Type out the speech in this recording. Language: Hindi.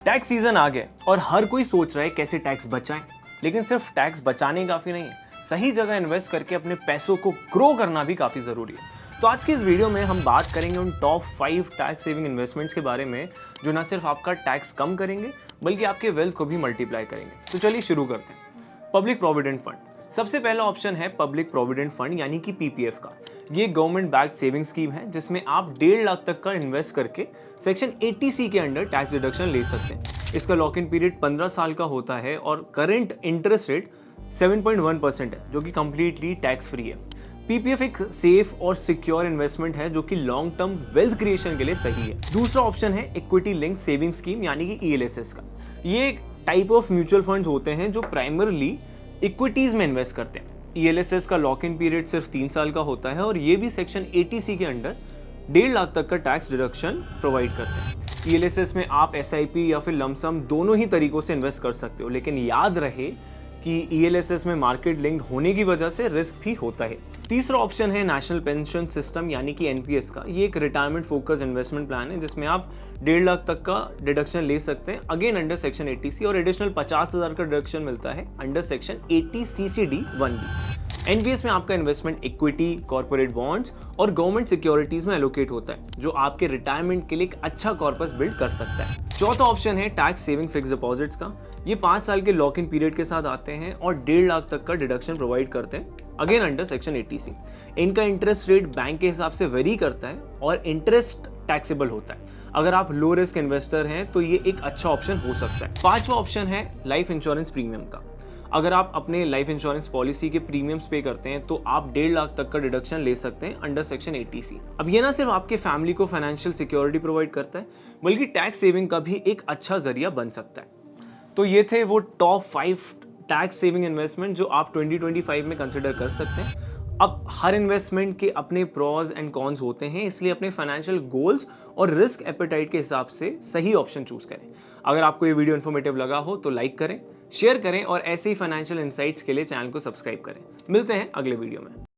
टैक्स सीजन आ गया और हर कोई सोच रहा है कैसे टैक्स बचाएं। लेकिन सिर्फ टैक्स बचाने काफी नहीं है, सही जगह इन्वेस्ट करके अपने पैसों को ग्रो करना भी काफी जरूरी है। तो आज की इस वीडियो में हम बात करेंगे उन टॉप 5 टैक्स सेविंग इन्वेस्टमेंट्स के बारे में जो न सिर्फ आपका टैक्स कम करेंगे बल्कि आपके वेल्थ को भी मल्टीप्लाई करेंगे। तो चलिए शुरू करते हैं। पब्लिक प्रोविडेंट फंड सबसे पहला ऑप्शन है। पब्लिक प्रोविडेंट फंड यानी कि पीपीएफ का ये गवर्नमेंट बैक्ड सेविंग स्कीम है जिसमें आप 1.5 लाख तक का इन्वेस्ट करके सेक्शन 80C के अंडर टैक्स डिडक्शन ले सकते हैं। इसका लॉक इन पीरियड 15 साल का होता है और करंट इंटरेस्ट रेट 7.1% है जो कि कंप्लीटली टैक्स फ्री है। पीपीएफ एक सेफ और सिक्योर इन्वेस्टमेंट है जो कि लॉन्ग टर्म वेल्थ क्रिएशन के लिए सही है। दूसरा ऑप्शन है इक्विटी लिंक सेविंग स्कीम यानी कि ईएलएसएस का। ये एक टाइप ऑफ म्यूचुअल फंड्स होते हैं जो प्राइमरली इक्विटीज में इन्वेस्ट करते हैं। ईएलएसएस का लॉक इन पीरियड सिर्फ 3 साल का होता है और ये भी सेक्शन 80C के अंडर 1.5 लाख तक का टैक्स डिडक्शन प्रोवाइड करते हैं। ईएलएसएस में आप एसआईपी या फिर लमसम दोनों ही तरीकों से इन्वेस्ट कर सकते हो, लेकिन याद रहे कि ईएलएसएस में मार्केट लिंक्ड होने की वजह से रिस्क भी होता है। तीसरा ऑप्शन है नेशनल पेंशन सिस्टम यानी कि एनपीएस का। ये एक रिटायरमेंट फोकस इन्वेस्टमेंट प्लान है जिसमें आप 1.5 लाख तक का डिडक्शन ले सकते हैं, अगेन अंडर सेक्शन 80C, और एडिशनल 50,000 का डिडक्शन मिलता है अंडर सेक्शन 80CCD1B। एनपीएस में आपका इन्वेस्टमेंट इक्विटी, कॉर्पोरेट बॉन्ड्स और गवर्नमेंट सिक्योरिटीज में एलोकेट होता है जो आपके रिटायरमेंट के लिए एक अच्छा कॉर्पस बिल्ड कर सकता है। चौथा ऑप्शन है टैक्स सेविंग फिक्स डिपॉजिट्स का। ये 5 साल के लॉक इन पीरियड के साथ आते हैं और 1.5 लाख तक का डिडक्शन प्रोवाइड करते हैं, अगेन अंडर सेक्शन 80C। इनका इंटरेस्ट रेट बैंक के हिसाब से वेरी करता है और इंटरेस्ट टैक्सेबल होता है। अगर आप लो रिस्क इन्वेस्टर हैं तो ये एक अच्छा ऑप्शन हो सकता है। पांचवा ऑप्शन है लाइफ इंश्योरेंस प्रीमियम का। अगर आप अपने लाइफ इंश्योरेंस पॉलिसी के प्रीमियम्स पे करते हैं तो आप 1.5 लाख तक का डिडक्शन ले सकते हैं अंडर सेक्शन 80C। अब ये ना सिर्फ आपके फैमिली को फाइनेंशियल सिक्योरिटी प्रोवाइड करता है बल्कि टैक्स सेविंग का भी एक अच्छा जरिया बन सकता है। तो ये थे वो टॉप 5 टैक्स सेविंग इन्वेस्टमेंट जो आप 2025 में कंसिडर कर सकते हैं। अब हर इन्वेस्टमेंट के अपने प्रोज एंड कॉन्स होते हैं, इसलिए अपने फाइनेंशियल गोल्स और रिस्क एपेटाइट के हिसाब से सही ऑप्शन चूज करें। अगर आपको ये वीडियो इन्फॉर्मेटिव लगा हो तो लाइक करें, शेयर करें और ऐसे ही फाइनेंशियल इनसाइट्स के लिए चैनल को सब्सक्राइब करें। मिलते हैं अगले वीडियो में।